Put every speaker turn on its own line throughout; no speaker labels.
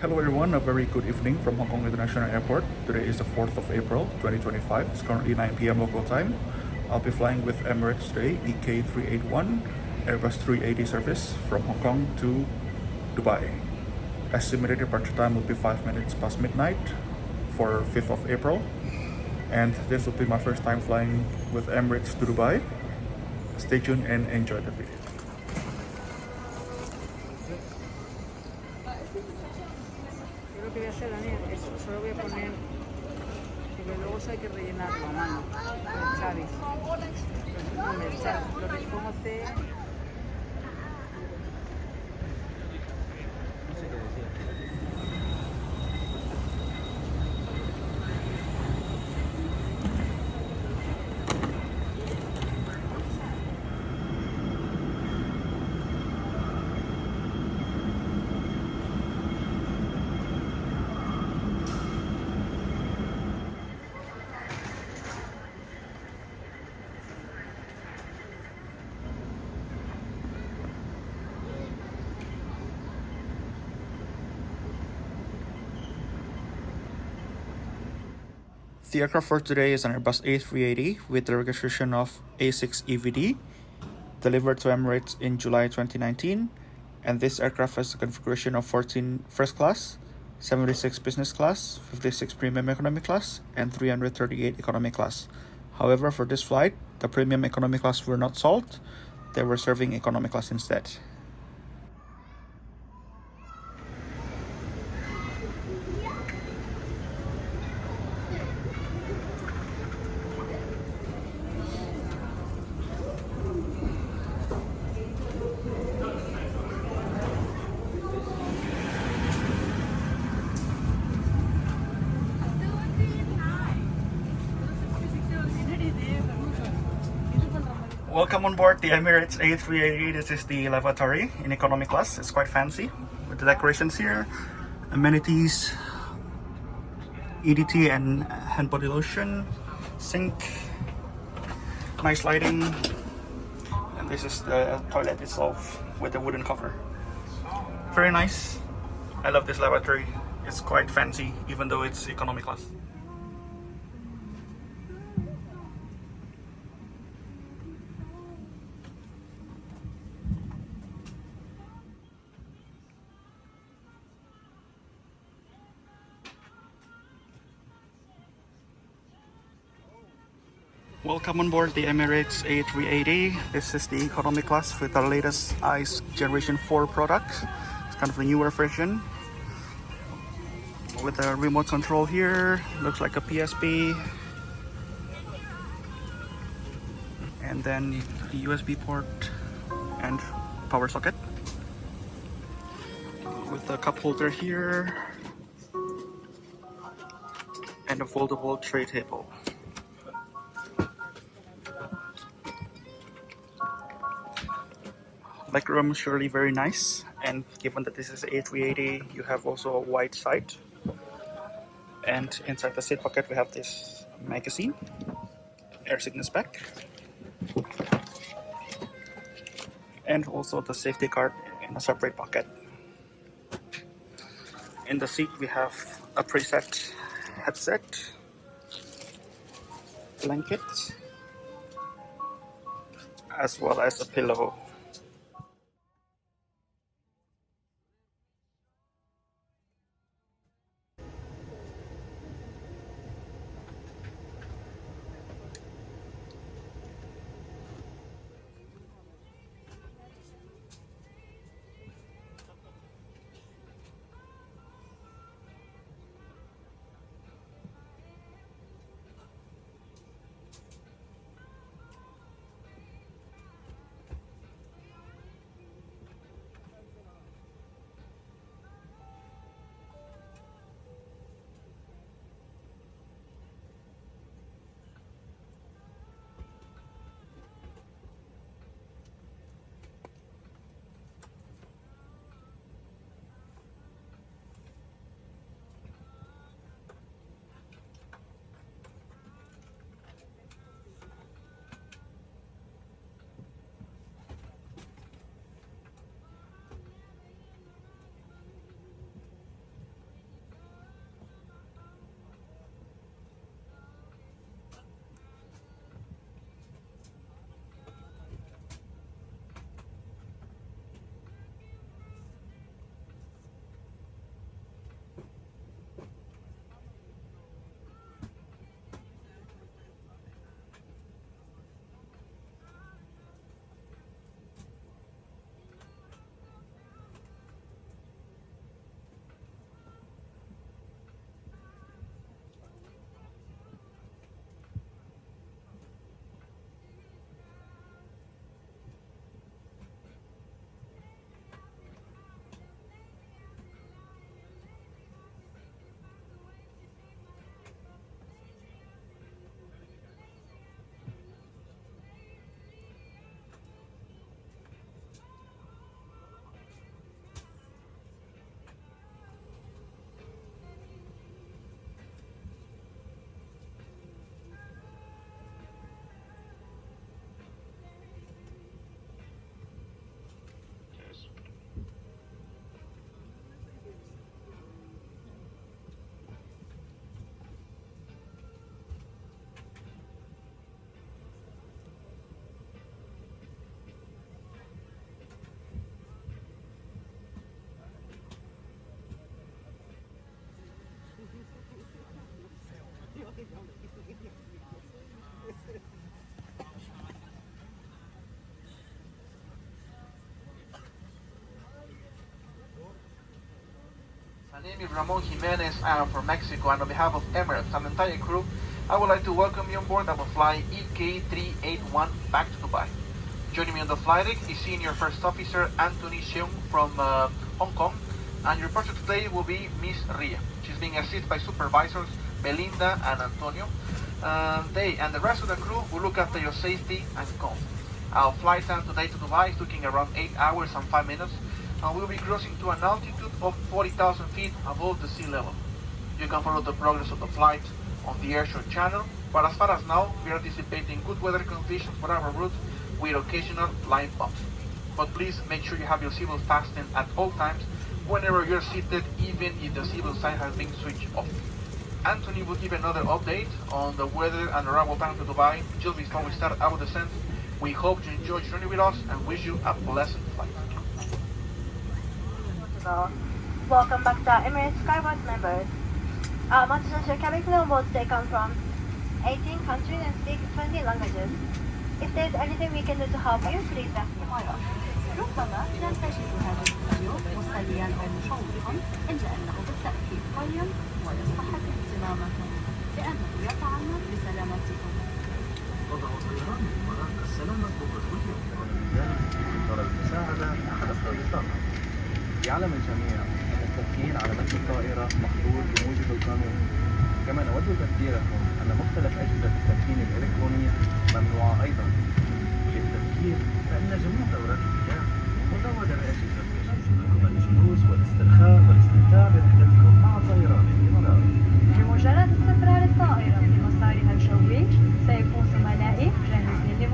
Hello everyone, a very good evening from Hong Kong International Airport. Today is the 4th of April 2025. It's currently 9 p.m. local time. I'll be flying with Emirates today, EK381, Airbus A380 service from Hong Kong to Dubai. Estimated departure time will be 5 minutes past midnight for 5th of April. And this will be my first time flying with Emirates to Dubai. Stay tuned and enjoy the video.
Yo lo que voy a hacer, Daniel, es solo voy a poner, porque luego eso hay que rellenarlo a mano, con el Chavis. Con el Chavis. Lo que pongo C.
The aircraft for today is an Airbus A380 with the registration of A6EVD, delivered to Emirates in July 2019, and this aircraft has a configuration of 14 first class, 76 business class, 56 premium economy class, and 338 economy class. However, for this flight, the premium economy class were not sold, they were serving economy class instead. Welcome on board the Emirates A380. This is the lavatory in economy class. It's quite fancy with the decorations here, amenities, EDT and hand body lotion, sink, nice lighting, and this is the toilet itself with the wooden cover. Very nice. I love this lavatory. It's quite fancy even though it's economy class. Welcome on board the Emirates A380. This is the economy class with the latest ICE Generation 4 product. It's kind of a newer version. With the remote control here, looks like a PSP. And then the USB port and power socket. With the cup holder here. And a foldable tray table. Legroom surely very nice, and given that this is A380, you have also a wide side. And inside the seat pocket we have this magazine, air sickness pack, and also the safety card in a separate pocket. In the seat we have a preset headset, blanket, as well as a pillow.
My name is Ramon Jimenez. I am from Mexico, and on behalf of Emirates and the entire crew, I would like to welcome you on board our flight EK381 back to Dubai. Joining me on the flight deck is Senior First Officer Anthony Seung from Hong Kong, and your person today will be Miss Ria. She's being assisted by supervisors Belinda and Antonio. They and the rest of the crew will look after your safety and comfort. Our flight time today to Dubai is looking around 8 hours and 5 minutes, and we'll be cruising to an altitude of 40,000 feet above the sea level. You can follow the progress of the flight on the Airshore channel, but as far as now, we are anticipating good weather conditions for our route with occasional line bumps. But please make sure you have your seatbelt fastened at all times whenever you're seated, even if the seatbelt sign has been switched off. Anthony will give another update on the weather and arrival time to Dubai just before we start our descent. We hope you enjoy your journey with us and wish you a pleasant flight.
Welcome back to Emirates Skyward members. Much your cabin crew on board today come from 18 countries and speak 20 languages. If there's anything we can do to help you, please let me know.
ربما لا تجد هذا الفيديو مسليا أو مشوقا إلا أنه بالتأكيد قيم ويستحق اهتمامكم لأنه يتعلق بسلامتكم.
وضع طيران الإمارات السلامة الدولية ولذلك طلب المساعدة أحد أفراد الطاقم. يعلم الجميع أن التدخين على متن الطائرة محظور بموجب القانون. كما نود تذكيركم أن مختلف أجهزة التدخين الإلكترونية ممنوعة أيضا. للتذكير فإن جميع دورات المياه مزودة بأجهزة تشمل الجلوس والاسترخاء والاستمتاع برحلتكم مع طيران الإمارات.
بمجرد استقرار الطائرة في مسارها الجوي سيكون زملائي جاهزين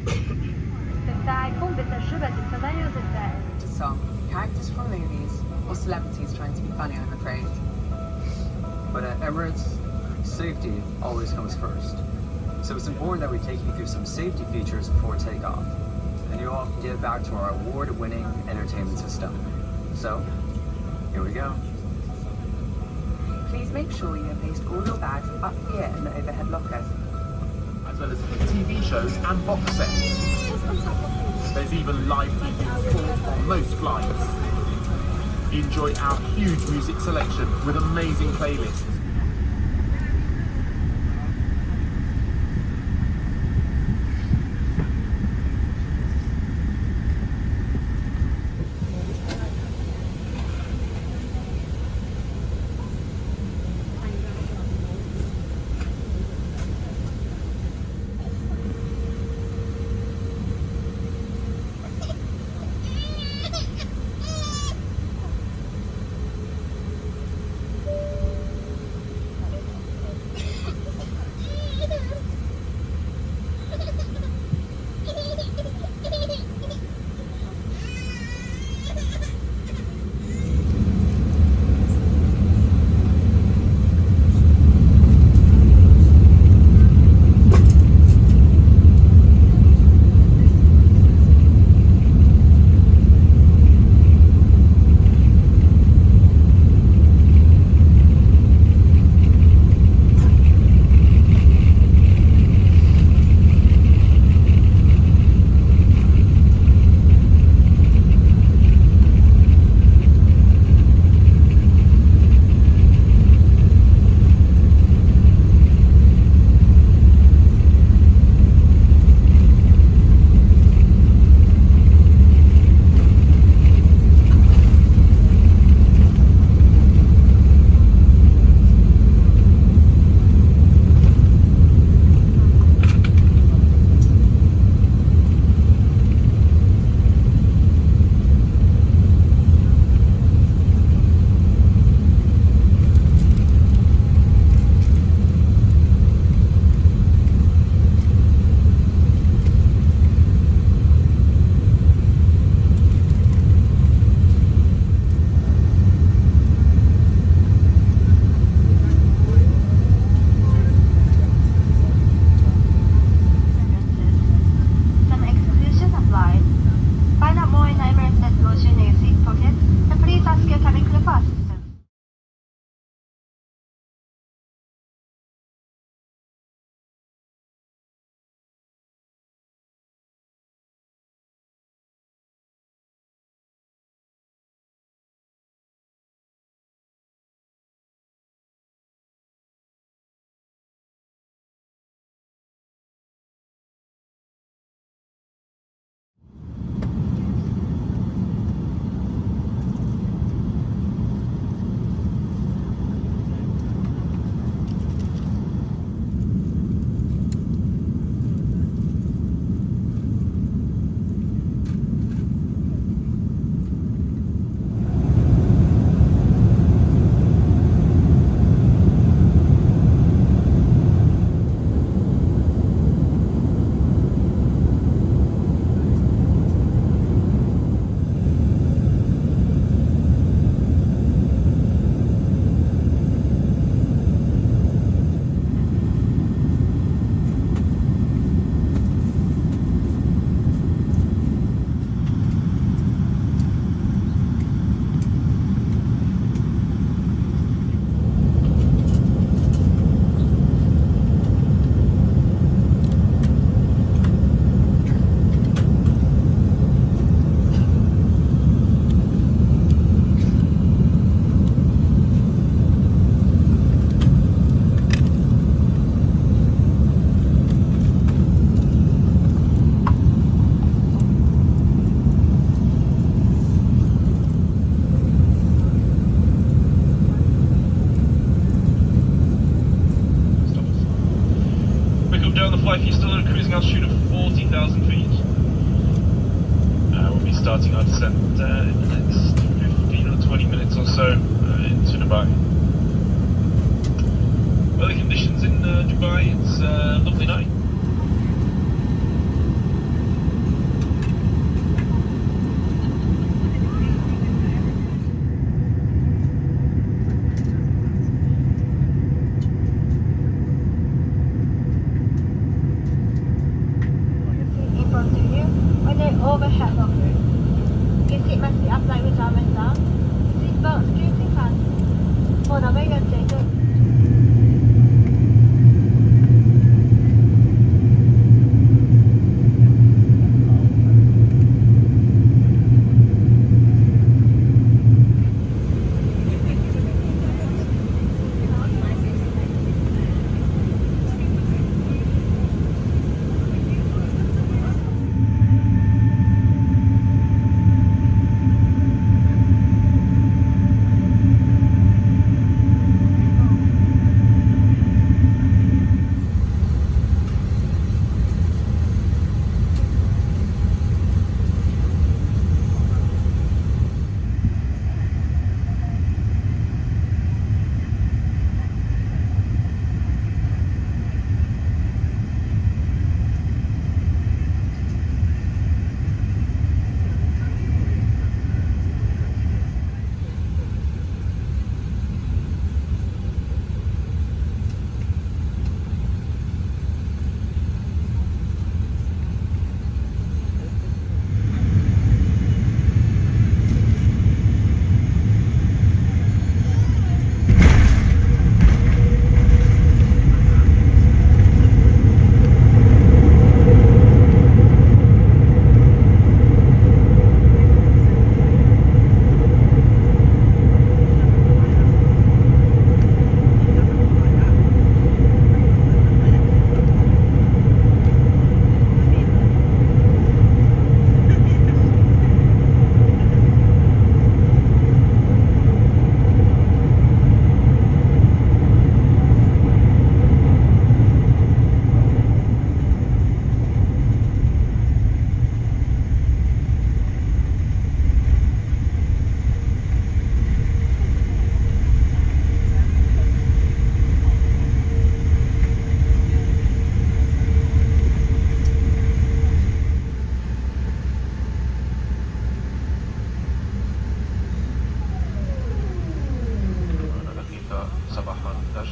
لاستمتاعكم بالتجربة التميز الدائم.
Some characters from movies or celebrities trying to be funny, I'm afraid.
But at Emirates, safety always comes first. So it's important that we take you through some safety features before takeoff. And you all can get back to our award-winning entertainment system. So, here we go.
Please make sure you have placed all your bags up here in the overhead lockers.
As well as TV shows and box sets. There's even live TV sport on most flights. Enjoy our huge music selection with amazing playlists.
flight is still at a cruising altitude of 40,000 feet. We'll be starting our descent in the next 15 or 20 minutes or so into Dubai. Weather conditions in Dubai, it's a lovely night.
Overhead locker. Your seat must be upright with armrest down. Seat belt strictly fastened. For navigator.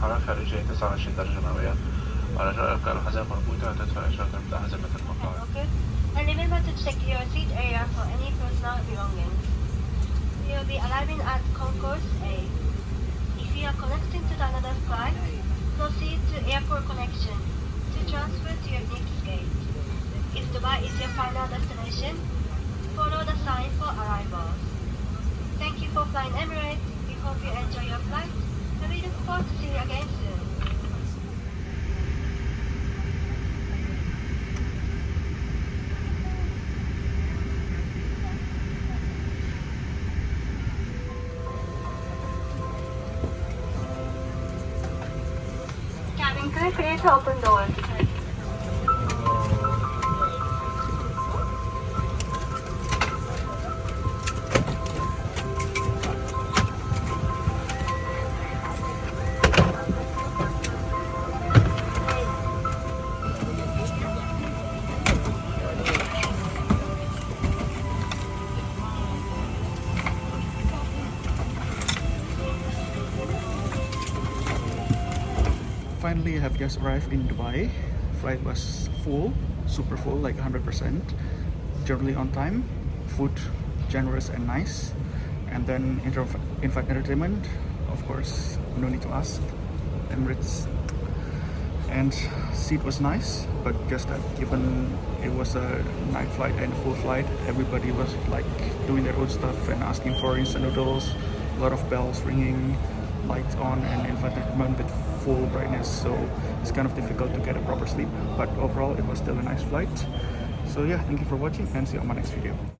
حرارة خارجية 29 درجة مئوية. على جاء إبقاء الحزام مربوطة وتدفع إشارة بأحزمة المقاعد.
And remember to check your seat area for any personal belongings. You will be arriving at Concourse A. If you are connecting to another flight, proceed to airport connection to transfer to your next gate. If Dubai is your final destination, follow the sign for arrivals. Thank you for flying Emirates. We hope you enjoy your flight, and we look forward to seeing you again soon. Cabin crew, clear to open doors.
Finally, I have just arrived in Dubai. Flight was full, super full, like 100%. Generally on time, food generous and nice. And then in-flight entertainment, of course, no need to ask. Emirates. And seat was nice, but just that given it was a night flight and full flight, everybody was like doing their own stuff and asking for instant noodles, a lot of bells ringing, lights on, and in-flight entertainment with full brightness, so it's kind of difficult to get a proper sleep, but overall it was still a nice flight. So yeah, thank you for watching and see you on my next video.